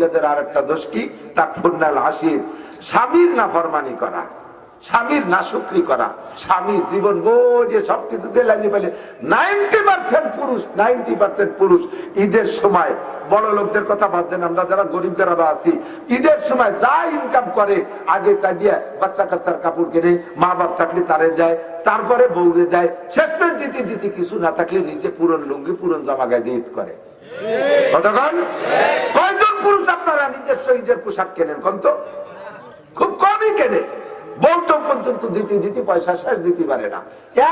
মহিলাদের আর একটা দোষ কি, তাকফুরনাল আশির, স্বামীর নাফরমানি করা, স্বামীর নাশুকরি করা। স্বামী জীবন গড়িয়ে সবকিছু দিয়ে লাগিয়ে ফেলে। 90% পুরুষ, 90% পুরুষ ঈদের সময়, বড় লোকদের কথা বাদ দেন, আমরা যারা গরিব যারা আছি, ঈদের সময় যা ইনকাম করে আগে তা দিয়ে বাচ্চা কাচ্চার কাপড় কেনে, মা বাপ থাকলে তারে দেয়, তারপরে বউরে দেয়, শেষ পর্যন্ত দিতে দিতে কিছু না থাকলে নিজে পুরন লুঙ্গি পুরন জামা গায়ে দিয়ে ঈদ করে। কতক্ষণ কয়জন পুরুষ আপনারা নিজস্ব ঈদের পোশাক কেনেন? কত? খুব কমই কেনে। বউটা পর্যন্ত দিতে দিতে পয়সা শেষ দিতে পারে না।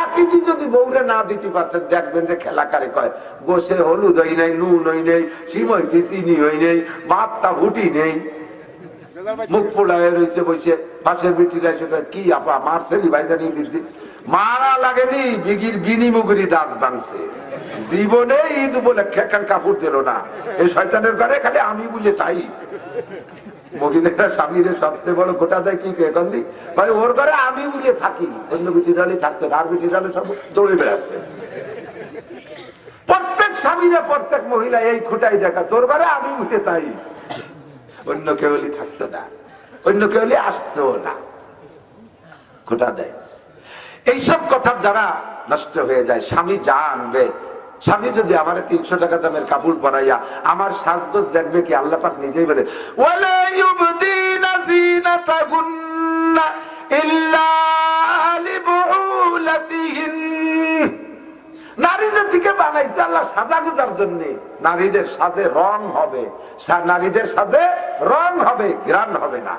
একই দিন যদি বউরে না দিতে পারছেন, দেখবেন যে খেলা কারে কয়, গোসে হলুদ হই নাই, নুন হই নেই, সিমইতে চিনি হই নেই, ভাতটা ভুটি নেই, মুখ পোড়ায় রয়েছে বসে। পাশের বেটিরা এসে কি আপা মার ছেলি ভাইজানি দিদি, মারা লাগেনি, বিগির গিনি মুগুরি দাঁত ভাঙছে, জীবনে ঈদ বলে খেকান কাপড় দিল না। এই শয়তানের ঘরে খালি আমি বলে তাই। মহিলারা স্বামীর সবচেয়ে বড় গোটা দেয় কি এখন দি ভাই, ওর ঘরে আমি বুঝে থাকি, অন্য বেটিরালি থাকতো না, আর বেটিরালে সব দৌড়ে বেড়াচ্ছে। প্রত্যেক স্বামীরা প্রত্যেক মহিলা এই খোটাই দেখা, তোর ঘরে আমি বুঝে তাই, অন্য কেউ থাকতো না, অন্য কেউ আসতো না, খোটা দেয়। এইসব কথার দ্বারা নষ্ট হয়ে যায়। স্বামী যা আনবে, স্বামী যদি আমার 300 টাকা দামের কাপড় পরাইয়া আমার সাজগোজ দেখবে কি, আল্লাহ পাক নিজেই বলে, ওয়ালা ইউবদিনা যিনাতাহুন্না ইল্লা লিবুলাতিহিন। নারীদের দিকে বানাইছে আল্লাহ সাজা গুজার জন্য। নারীদের সাজে রং হবে, নারীদের সাজে রং হবে, ঘ্রাণ হবে না।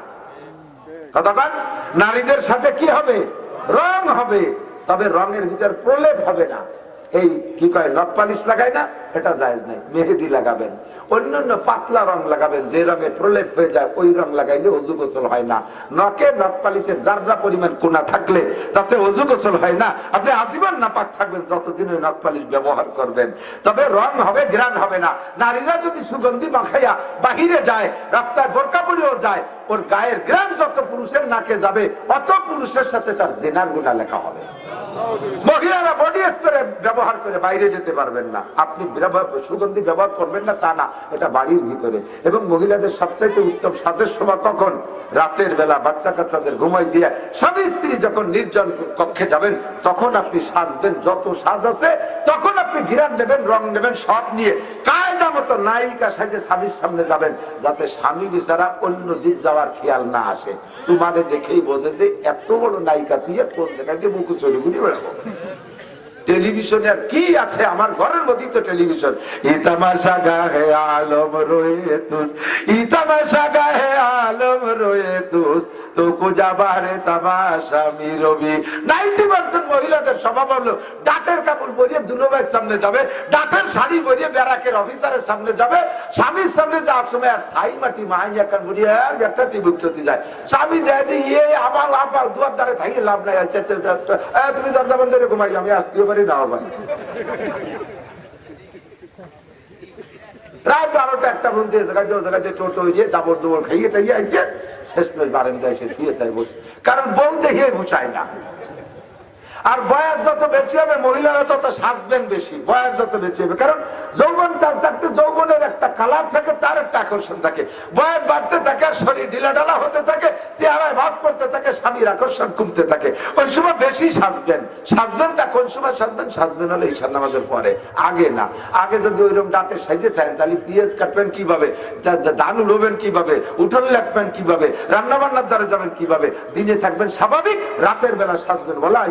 কতক্ষণ নারীদের সাথে কি হবে? রং হবে, তবে রঙের ভিতর প্রলেপ হবে না। এই কি কয়, নখ পালিশ লাগায় না, এটা জায়েজ নাই। মেহেদি লাগাবেন, অন্যান্য পাতলা রং লাগাবেন, যে রঙে প্রলেপ হয়ে যায় ওই রং লাগাইলে ওযু গোসল হয় না। নখে নখ পালিশের যাররা পরিমাণ কোনা থাকলে তাতে ওযু গোসল হয় না। আপনি আজীবন নাপাক থাকবেন যতদিন ওই নখ পালিশ ব্যবহার করবেন, তবে রং হবে, ঘ্রাণ হবে না। নারীরা যদি সুগন্ধি মাখাইয়া বাহিরে যায়, রাস্তায় বোরকা পরেও যায়, ওর গায়ের ঘ্রাণ যত পুরুষের নাকে যাবে অত পুরুষের সাথে তার জিনার গুনাহ লেখা হবে। মহিলারা বডি স্প্রে ব্যবহার করে বাইরে যেতে পারবেন না, আপনি সুগন্ধি ব্যবহার করবেন না তা না, এটা বাড়ির ভিতরে। এবং মহিলাদের সবচাইতে উত্তম সাজের সময় কখন? রাতের বেলা বাচ্চা কাচ্চাদের ঘুমাই দিয়ে স্বামী স্ত্রী যখন নির্জন কক্ষে যাবেন, তখন আপনি সাজবেন, যত সাজ আছে তখন আপনি ঘিরান নেবেন, রং নেবেন, সব নিয়ে কায়দা মতো নায়িকা সাজে স্বামীর সামনে যাবেন, যাতে স্বামী বিচারা অন্য দিক যাওয়ার খেয়াল না আসে। তোমারে দেখেই বোঝে যে এত বড় নায়িকা, তুই আর কোন জায়গায় যে মুখ চলে ঘুরে বেড়াবো। টেলিভিশনে আর কি আছে? আমার ঘরের মধ্যেই তো টেলিভিশন। ইতামাশা গাহে আলম রয়ে তুস, ইতামাশা গাহে আলম রয়ে তুস, তো কুজাবারে তামাশা মিরবি। 90% মহিলাদের স্বভাব হলো ডাটের কাপড় পরিয়ে দুলোভাইয়ের সামনে যাবে, ডাটের শাড়ি পরিয়ে ব্যারাকের অফিসারের সামনে যাবে, স্বামীর সামনে যাওয়ার সময় আর সাই মাটি মাইয়া কান পরিয়ে আর একটা তিবুকতি যায়। স্বামী দেয় যে ইয়ে আমার আবার দুয়ার দ্বারে থাকি লাভ নাই, তুমি দরজা বন্ধ করে ঘুমাই, আমি আসতেও পারি নাও পারি। রাত 12টা 1টা বন্ধু জায়গায় টোটো হয়ে দাবর দৌড় খাইয়ে টাইয়ে আইছে, শেষ পেয়ে বারান্দায় এসে শুয়ে তাই বসে, কারণ বউ দেখিয়ে বুঝায় না। আর বয়স যত বেশি হবে মহিলারা তত সাজবেন বেশি, বয়স যত বেশি হবে, কারণ যৌবন থাকতে যৌবনের একটা কালার থাকে, তার একটা আকর্ষণ থাকে। বয়স বাড়তে থাকে, শরীর ঢিলাঢালা হতে থাকে, চেহারায় ভাব করতে থাকে, স্বামীর আকর্ষণ কমতে থাকে। ওই সময় বেশি সাজবেন। সাজবেন তা কোন সময় সাজবেন? সাজবেন হলে ঈশান নামাজের পরে, আগে না। আগে যদি ওইরকম ডাটে সাইজে থাকেন, তাহলে পিঁয়াজ কাটবেন কিভাবে, ধান উড়বেন কিভাবে, উঠোন লেখবেন কিভাবে, রান্না বান্নার দ্বারা যাবেন কিভাবে, দিনে থাকবেন স্বাভাবিক, রাতের বেলা সাজবেন। বলা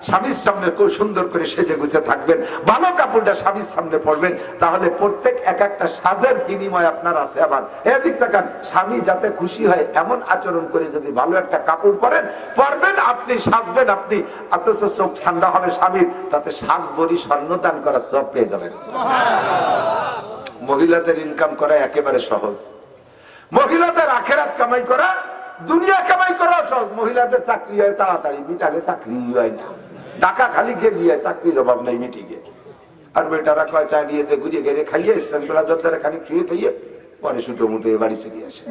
স্বামীর সামনে খুব সুন্দর করে সেজে গুছে থাকবেন, ভালো কাপড়টা স্বামীর সামনে পরবেন, তাহলে প্রত্যেক এক একটা সাজের বিনিময় আপনার আছে। আবার এদিক তাকান, স্বামী যাতে খুশি হয় এমন আচরণ করে যদি ভালো একটা কাপড় পরেন, পরবেন আপনি, সাজবেন আপনি, অথচ চোখ ঠান্ডা হবে স্বামীর, তাতে 7 ভরি স্বর্ণ দান করার সব পেয়ে যাবেন। মহিলাদের ইনকাম করা একেবারে সহজ, মহিলাদের আখেরাত কামাই করা, দুনিয়া কামাই করা সহজ। মহিলাদের চাকরি হয় তাড়াতাড়ি, মিটাকে চাকরি হয় না, ঢাকা খালি গিয়ে দিয়ে চাকরির অভাব নাই মিটিকে। আর বেটারা কয় চা নিয়েছে ঘুরিয়ে গেড়ে খাইয়ে স্ট্যান্ড বেলা যারা খালি খেয়ে খাইয়ে পরে ছুটো মুটো বাড়ি চলে আসে।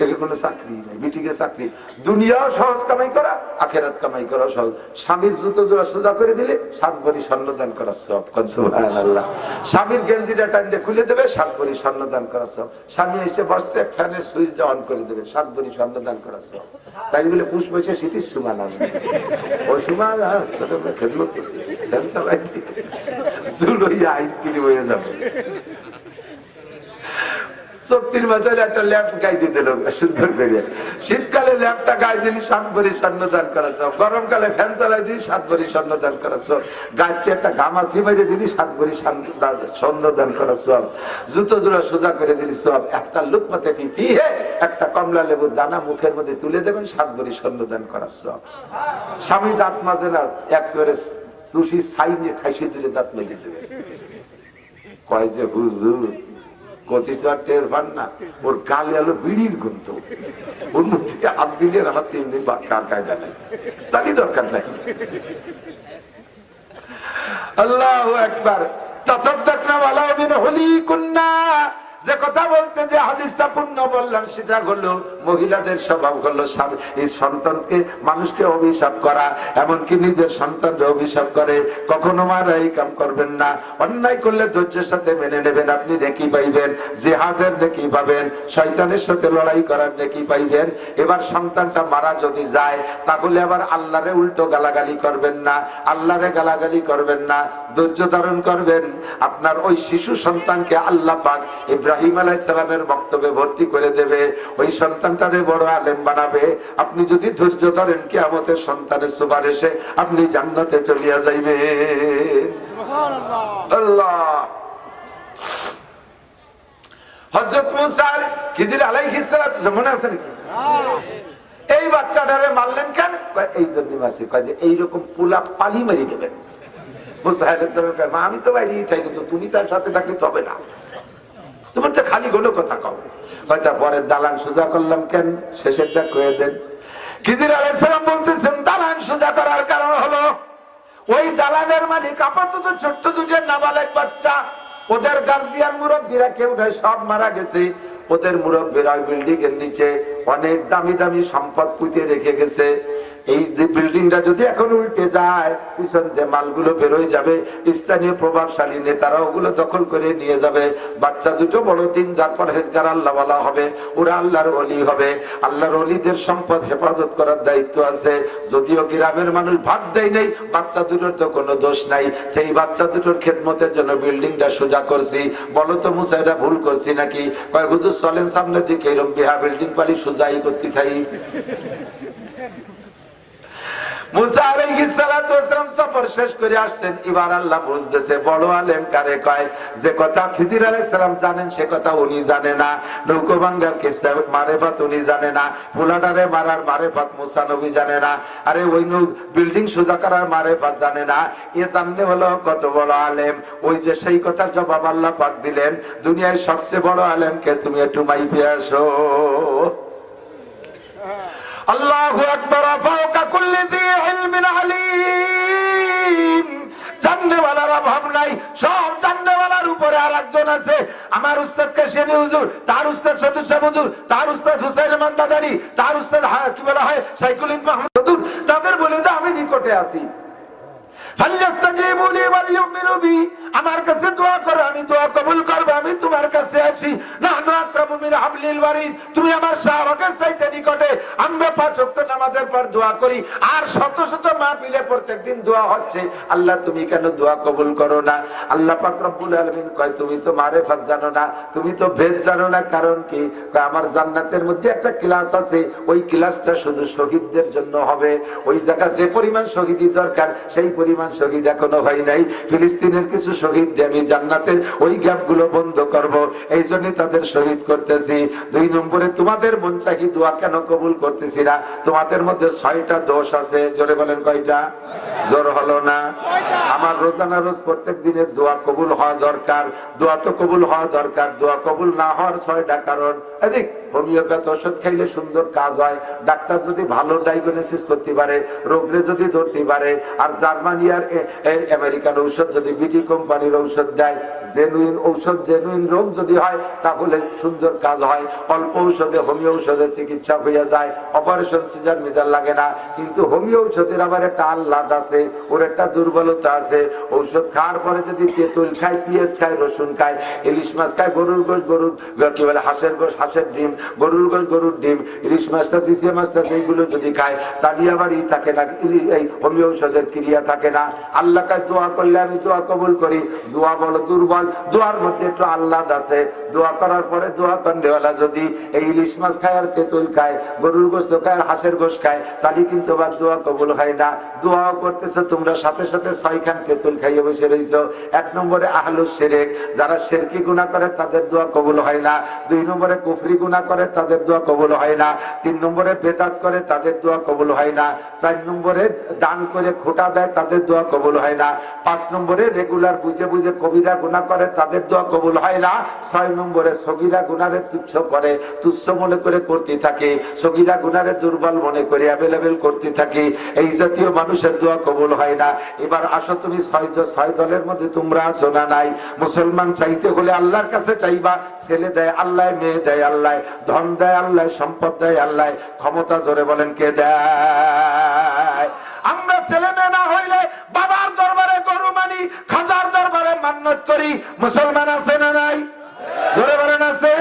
এর কোনো চাকরি নেই, বিটিকে চাকরি। দুনিয়াও সহজ কামাই করা, আখেরাত কামাই করা সহজ। স্বামীর জুতো জোড়া সোজা করে দিলে 7 ভরি স্বর্ণ দান করার সব। সুবহানাল্লাহ। স্বামীর গেঞ্জিটা টান দিয়ে খুলে দেবে, 7 ভরি স্বর্ণ দান করার সব। স্বামী এসে বসছে, ফ্যানের সুইচটা অন করে দেবে, 7 ভরি স্বর্ণ দান করার সব। তাই বলে পুষ বসে শীতের সুমান আসবে, ওই সুমান খেদমত ফ্যান চালাই চুল হইয়া আইসক্রিম হয়ে যাবে। 34 বছরে একটা ল্যাম্প গাইতে দিল সুন্দর করে। শীতকালে ল্যাম্পটা গায়ে দিলি 7 ভরি স্বর্ণ দান করাছ, গরমকালে ফ্যান চালাই দিলি 7 ভরি স্বর্ণ দান করাছ, গাছকে একটা গামাছি বাইরে দিলি 7 ভরি স্বর্ণ দান করাছ, জুতো জোড়া সোজা করে দিলি সব। একটা লুকমাতে পিপিয়ে একটা কমলা লেবুর দানা মুখের মধ্যে তুলে দেবেন, 7 ভরি স্বর্ণ দান করাছ। স্বামী দাঁত মাজে না, একেবারে তুষি সাইনে ঠাইসে দিলে দাঁত মেজে দেবে। কয় যে হুজুর কথিত আর টের পান না, ওর গালে আলো বিড়ির গন্ধ, ওর মধ্যে হাত দিলে আমার 3 দিন কার কায়দা নাই, তারই দরকার নাই। আল্লাহু আকবার। তাসাদ্দাকনা ওয়ালাউ মিন হুলিকুন্না, যে কথা বলতে যে হাদিসটা পূর্ণ বললাম সেটা হলো মহিলাদের স্বভাব হলো এই সন্তানকে মানুষকে অভিশাপ করা, এমনকি নিজের সন্তানকে অভিশাপ করে। কখনো মারা এই কাম করবেন না। অন্যায় করলে ধৈর্যের সাথে মেনে নেবেন, আপনি নেকি পাইবেন, জিহাদের নেকি পাবেন, শয়তানের সাথে লড়াই করার নেকি পাইবেন। এবার সন্তানটা মারা যদি যায় তাহলে আবার আল্লাহরে উল্টো গালাগালি করবেন না, আল্লাহরে গালাগালি করবেন না, ধৈর্য ধারণ করবেন। আপনার ওই শিশু সন্তানকে আল্লাহ পাক ইব্রাহিম আলাইহিস সালামের বক্তব্যে ভর্তি করে দেবে, ওই সন্তানটারে বড় আলেম বানাবে। আপনি যদি ধৈর্য ধরেন কিয়ামতের সন্তানের সুপারিশে আপনি জান্নাতে চলিয়া যাইবেন। সুবহানাল্লাহ। আল্লাহ। হযরত মুসা খিজির আলাইহিস সালাম মনে আছে নাকি? এই বাচ্চাটারে মারলেন কেন? এই জন্য মাসি কয় যে এইরকম পোলা পালি মারি দেবেন। মুসা আলাইহিস সালাম কয় মা আমি তো বাইরে তাই, কিন্তু তুমি তার সাথে থাকলে তবে না, তোমার তো খালি কোনো কথা কও। হয়তো পরের দালান সোজা করলাম কেন, শেষেরটা কয়ে দেন। খিজির আলাইহিস সালাম বলতেছেন দালান সোজা করার কারণ হলো ওই দালানের মালিক আপাতত ছোট্ট দুটো নাবালেক বাচ্চা, ওদের গার্জিয়ান মুরব্বীরা কেউ নাই, সব মারা গেছে। ওদের মুরব্বীরা বিল্ডিং এর নিচে অনেক দামি দামি সম্পদ পুঁতে রেখে গেছে। এই যে বিল্ডিংটা যদি এখন উল্টে যায় পিছন দিয়ে মালগুলো বেরোয় যাবে, স্থানীয় প্রভাবশালী নেতারা ওগুলো দখল করে নিয়ে যাবে। বাচ্চা দুটো বড় দিনদার পরহেজগার আল্লাহওয়ালা হবে, ওরা আল্লাহর ওলি হবে। আল্লাহর ওলিদের সম্পদ হেফাজত করার দায়িত্ব আছে। যদিও গ্রামের মানুষ ভাত দেয় নেই, বাচ্চা দুটোর তো কোনো দোষ নাই, সেই বাচ্চা দুটোর খেদমতের জন্য বিল্ডিংটা সোজা করছি। বলো তো মুসা এটা ভুল করছি নাকি? কয় হুজুর চলেন সামনের দিকে, এরকম বিহা বিল্ডিং পালি সোজাই করতে থাই। মুসা আলাইহিস সালাতু ওয়াস সালাম সফর শেষ করে আসছেন, এবার আল্লাহ বুঝতেছে বড় আলেম কারে কয়। যে কথা খিজির আলাইহিস সালাম জানেন সে কথা উনি জানে না, নৌকো ভাঙ্গার কিসসা মারেফাত উনি জানে না, পোলাটারে মারার মারেফাত মুসা নবী জানে না, আরে ওই বিল্ডিং সোজা করার মারেফাত জানে না। এ জানলে হলো কত বড় আলেম। ওই যে সেই কথার জবাব আল্লাহ পাক দিলেন, দুনিয়ায় সবচেয়ে বড় আলেমকে তুমি একটু মাইপে আসো। আল্লাহু আকবার। ফাওকা কুল্লি যী ইলমিন আলীম। জাননেওয়ালার অভাব নাই, সব জাননেওয়ালার উপরে আরেকজন আছে। আমার উস্তাদ কাশিয়ানী হুজুর, তার উস্তাদ সদুর সাহেব হুজুর, তার উস্তাদ হুসাইন রহমান মাদানী, তার উস্তাদ কি বলা হয় শাইখুল ইসলাম মাহমুদ হুজুর, তাদের বলে তো আমি নিকটে আছি। আমার কাছে দোয়া করো, আমি দোয়া কবুল করবো, আমি তোমার কাছে আছি। তুমি আমার শাহবাগের চাইতে নিকটে। আমরা 5 ওয়াক্ত নামাজের পর দোয়া করি, আর শত শত মাহফিলে প্রত্যেকদিন দোয়া হচ্ছে। আল্লাহ তুমি কেন দোয়া কবুল করো না? আল্লাহ পাক রব্বুল আলামিন কয় তুমি তো মারেফাত জানো না, তুমি তো ভেদ জানো না। কারণ কি? আমার জান্নাতের মধ্যে একটা ক্লাস আছে, ওই ক্লাসটা শুধু শহীদদের জন্য হবে। ওই জায়গা যে পরিমাণ শহীদি দরকার সেই পরিমাণ শহীদ এখনো হয় নাই। ফিলিস্তিনের কিছু শহীদ আমি জান্নাতের ওই গ্যাপ গুলো বন্ধ করব, এই জন্য তাদের শহীদ করতেছে। করতেছি। 2 নম্বরে তোমাদের মন চাহি দোয়া কেন কবুল করতেছি না? তোমাদের মধ্যে 6টা দোষ আছে। জোরে বলেন কয়টা? জোর হলো না? আমার রোজানা রোজ প্রত্যেক দিনের দোয়া কবুল হওয়া দরকার। দোয়া তো কবুল হওয়া দরকার, দোয়া কবুল না হওয়ার 6টা কারণ। এদিক হোমিওপ্যাথ ওষুধ খাইলে সুন্দর কাজ হয়, ডাক্তার যদি ভালো ডায়াগনোসিস করতে পারে, রোগরে যদি ধরতে পারে, আর জার্মানি আর আমেরিকান ঔষধ যদি বিটি কোম্পানির ঔষধ দেয়, জেনুইন ঔষধ, জেনুইন রোগ যদি হয়, তাহলে সুন্দর কাজ হয়। অল্প ঔষধে, হোমিও ঔষধে চিকিৎসা হইয়া যায়, অপারেশন সিজার মিজার লাগে না। কিন্তু হোমিও ঔষধের আবার একটা আহ্লাদ আছে, ওর একটা দুর্বলতা আছে। ঔষধ খাওয়ার পরে যদি তেঁতুল খায়, পেঁয়াজ খায়, রসুন খায়, ইলিশ মাছ খায়, গরুর গোশ, গরুর কি বলে হাঁসের গোশ, হাঁসের ডিম, গরুর গোশ, গরুর ডিম, ইলিশ মাছটা, চিচিয়া মাছটা, সেইগুলো যদি খায়, তাহলে আবার ই থাকে না, এই হোমিও ঔষধের ক্রিয়া থাকে না। আল্লাহ কাছে দোয়া করলে আমি দোয়া কবুল করি। দোয়া বলো দুর্বল, দোয়ার মধ্যে একটু আহ্লাদ আছে। দোয়া করার পরে দোয়া করলেওয়ালা যদি এই ইলিশ মাছ খায় আর তেঁতুল খায়, গরুর গোশত খায় আর হাঁসের গোশ খায়, তাহলে কিন্তু আবার দোয়া কবুল হয় না। দোয়াও করতেছে তোমরা, সাথে সাথে 6 খান তেঁতুল খাইয়ে বসে রয়েছো। 1 নম্বরে আহলুস শিরক, যারা শিরকি গুনাহ করে তাদের দোয়া কবুল হয় না। 2 নম্বরে কুফরি গুনাহ করে তাদের দোয়া কবুল হয় না। 3 নম্বরে বেদাত করে তাদের দোয়া কবুল হয় না। 4 নম্বরে দান করে খোটা দেয়, তাদের দোয়া কবুল হয় না। 5 নম্বরে রেগুলার বুঝে বুঝে কবিরা গুনাহ করে, তাদের দোয়া কবুল হয় না। 6 নম্বরে সগীরা গুনাহে তুচ্ছ করে, তুচ্ছ মনে করে করতে থাকে, সগীরা গুনাহে দুর্বল মনে করে অ্যাভেলেবেল করতে থাকে। এই জাতীয় মানুষের দোয়া কবুল হয় না। এবার আসো তুমি 6 দলের মধ্যে তোমরা আছো না নাই? মুসলমান চাইতে হলে আল্লাহর কাছে চাইবা। ছেলে দেয় আল্লাহ, মেয়ে দেয় আল্লাহ, ধন দেয় আল্লাহ, সম্পদ দেয় আল্লাহ, ক্ষমতা জোরে বলেন কে দেয়? আমরা ছেলে মেয়ে না হইলে বাবার দরবারে গরু মানি, খাজার দরবারে মান্নত করি। মুসলমান আছে না নাই? জোরে বলেন আছে?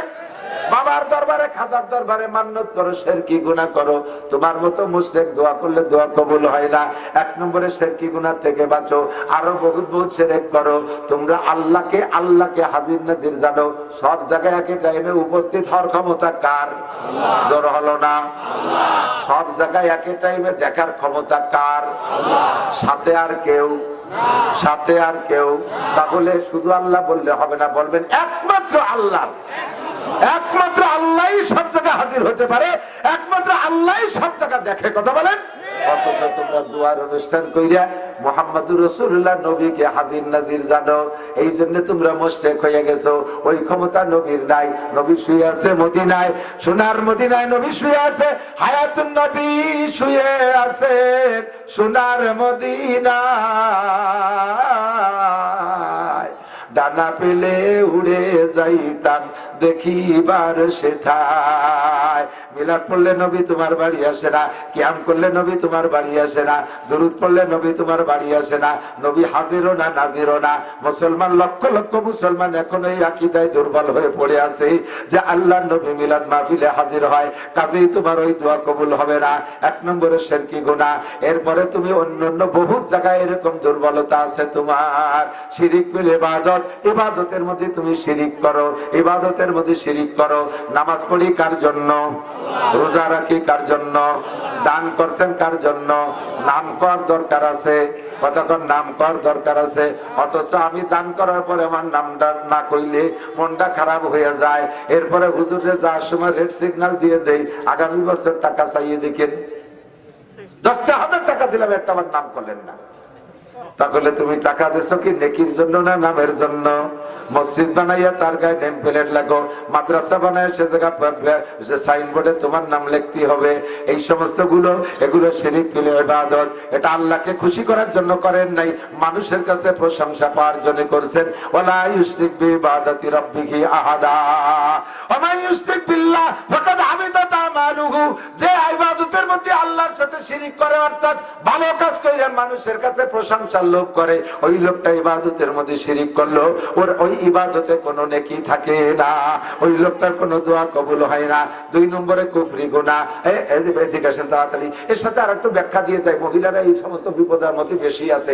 বাবার দরবারে, খাজার দরবারে মান্নত করো, শিরকি গুনাহ করো। তোমার মতো মুশরিক দোয়া করলে দোয়া কবুল হয় না। 1 নম্বরে শিরকি গুনাহ থেকে বাঁচো। আরো বহুত বহুত শিরক করো। তোমরা আল্লাহকে হাজির নাজির জানো। সব জায়গায় একই টাইমে উপস্থিত হওয়ার ক্ষমতা কার? আল্লাহ। জোর হলো না? আল্লাহ। সব জায়গায় একই টাইমে দেখার ক্ষমতা কার? আল্লাহ। সাথে আর কেউ? সাথে আর কেউ? তাহলে শুধু আল্লাহ বললে হবে না, বলবেন একমাত্র আল্লাহ। একমাত্র আল্লাহই সব জায়গায় হাজির হতে পারে, একমাত্র আল্লাহই সব জায়গায় দেখে। কথা বলেন? অথচ তোমরা দুয়ার অনুষ্ঠান কইরা মুহাম্মদুর রাসূলুল্লাহ নবীকে হাজির নাজির জানো, এই জন্য তোমরা মুশরিক হয়ে গেছো। ওই ক্ষমতা নবীর নাই। নবী শুয়ে আছে মদিনায়, সোনার মদিনায় নবী শুয়ে আছে, হায়াতুন নবী শুয়ে আছে সোনার মদিনায়। ডানা পেলে উড়ে যাইতাম দেখিবার সেথায়। মিলাদ পড়লে নবী তোমার বাড়ি আসে না, কিয়াম করলে নবী তোমার বাড়ি আসে না, দুরূদ পড়লে নবী তোমার বাড়ি আসে না। নবী হাজিরও না, নাজিরও না। মুসলমান, লক্ষ লক্ষ মুসলমান এখন এই আকীদায় দুর্বল হয়ে পড়ে আছে যে আল্লাহর নবী মিলাদ মাহফিলে হাজির হয়, কাজেই তোমার ওই দোয়া কবুল হবে না। 1 নম্বরে শিরকি গুনাহ। এরপরে তুমি অন্যান্য বহু জায়গায় এরকম দুর্বলতা আছে তোমার। শিরিক বিল ইবাদত, ইবাদতের মধ্যে তুমি শিরিক করো, ইবাদতের মধ্যে শিরিক করো। নামাজ পড়ি কার জন্য? রোজা রাখি কার জন্য? দান করছেন কার জন্য? নাম কর দরকার আছে, কতক্ষণ নাম কর দরকার আছে। অথচ আমি দান করার পরে আমার নামটা না কইলে মনটা খারাপ হয়ে যায়। এরপরে হুজুরে যাওয়ার সময় রেড সিগন্যাল দিয়ে দেই, আগামী বছর টাকা চাইয়ে দেখেন। 10,000 টাকা দিলাম, একটা আমার নাম করলেন না। তাহলে তুমি টাকা দিছো কি নেকির জন্য না নামের জন্য? মসজিদ বানাইয়া তার গায়ে নেম প্লেট লাগো, মাদ্রাসা বানায় সে জায়গা সাইনবোর্ডে তোমার নাম লিখতে হবে। এই সমস্ত এগুলো শিরিক বিল ইবাদত। এটা আল্লাহকে খুশি করার জন্য করেন নাই, মানুষের কাছে প্রশংসা পাওয়ার জন্য করছেন। ওয়ালা ইউশরিক বিইবাদাতি রাব্বিহি আহাদা ওয়া মান ইউশরিক বিল্লাহ ফাকাদ হাবিতাত আমালুহু। যে ইবাদতের মধ্যে আল্লাহর সাথে শিরিক করে, অর্থাৎ ভালো কাজ করে মানুষের কাছে প্রশংসার লোভ করে, ওই লোকটা ইবাদতের মধ্যে শিরিক করলো, ওর ওই ইবাদতে কোনো নেকি থাকে না, ওই লোকটার কোনো দোয়া কবুল হয় না। 2 নম্বরে কুফরি গুনাহ। এদিকে আসেন তাড়াতাড়ি। এর সাথে আর একটু ব্যাখ্যা দিয়ে যায়, মহিলারা এই সমস্ত বিপদের মধ্যে বেশি আছে।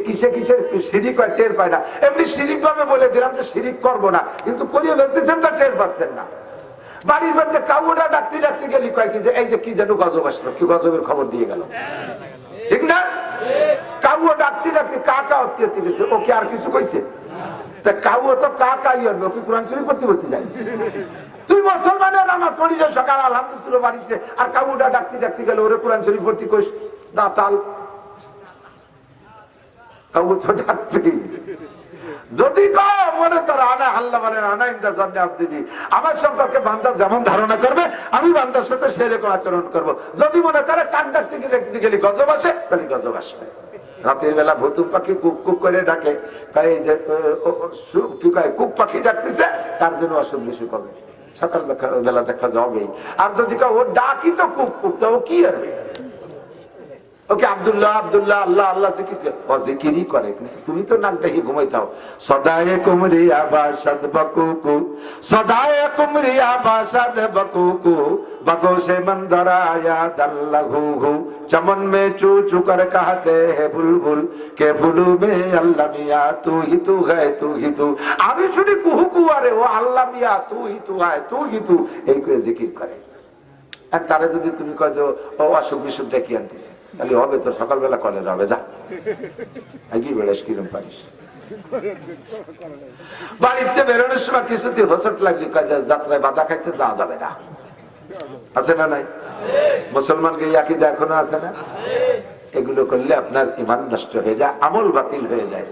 কিসে কিসে শিরিক হয় টের পায় না। এমনি শিরিক ভাবে বলে দিলাম যে শিরিক করবো না, কিন্তু করিয়ে ফেলতেছেন তা টের পাচ্ছেন না। বাড়ির মধ্যে কাউটা ডাকতে ডাকতে গেলি কয় কি যে এই যে কি যেন গজব আসলো, কি গজবের খবর দিয়ে গেল, ঠিক না? কাউও ডাকতে ডাকতে কাকা অত্যতি গেছে, ও কি আর কিছু কইছে? তা কাউ তো কাকাই লোক কোরআন শরীফ পড়তে পড়তে যায়। তুই মুসলমানের নামাজ পড়ি যে সকাল আলহামদুলিল্লাহ বাড়িছে, আর কাউটা ডাকতে ডাকতে গেলে ওরে কোরআন শরীফ ভর্তি করিস দাতাল কাউ তো ডাকবি। যদি মনে করো আনা আল্লাহ বলেন আনা ইন্দা জান্নে আব্দি, আমার সম্পর্কে বান্দা যেমন ধারণা করবে আমি বান্দার সাথে সেরকম আচরণ করব। যদি মনে করে কান ডাকতে গেলে গজব আসে, তাহলে গজব আসবে। রাতের বেলা ভুতুম পাখি কুক কুক করে ডাকে, এই যে কি কয় কুক পাখি ডাকতেছে, তার জন্য অসুখ বিসুখ হবে, সকাল বেলা দেখা যাবেই। আর যদি ও ডাকি তো কুক কুক, তো ও কি হবে? ওকে আব্দুল্লাহ আব্দুল্লাহ আল্লাহ আল্লাহ জিকিরই করে, কিন্তু তুমি তো নাক দেখে ঘুমাইতাও। সদায়ে কুমরি আবাসাদ বকুকু, সদায়ে কুমরি আবাসাদ বকুকু, बगों से मंदर आया दल्लहू, चमन में चू चू कर कहते हैं बुलबुल के फुलू में अल्लाह मियां तू ही तू है तू ही तू। আমি শুনি কুহু কুয়ারে ও আল্লাহ মিয়া তু হি তু হয় তু হি তু, এই করে জিকির করে। আর তারা যদি তুমি কয় যে ও অসুখ বিসুখ ডেকে আনতেছে, তাহলে হবে তো সকালবেলা কলের হবে, যা কি বেড়াস কিরম পারিস। বাড়িতে বেরোনোর সময় কিছুতে হোসট লাগলি যাত্রায় বাধা খাইছে, যা যাবে না, আছে না নাই? মুসলমানকে ইয়াকিদা এখনো আছে না? এগুলো করলে আপনার ঈমান নষ্ট হয়ে যায়, আমল বাতিল হয়ে যায়।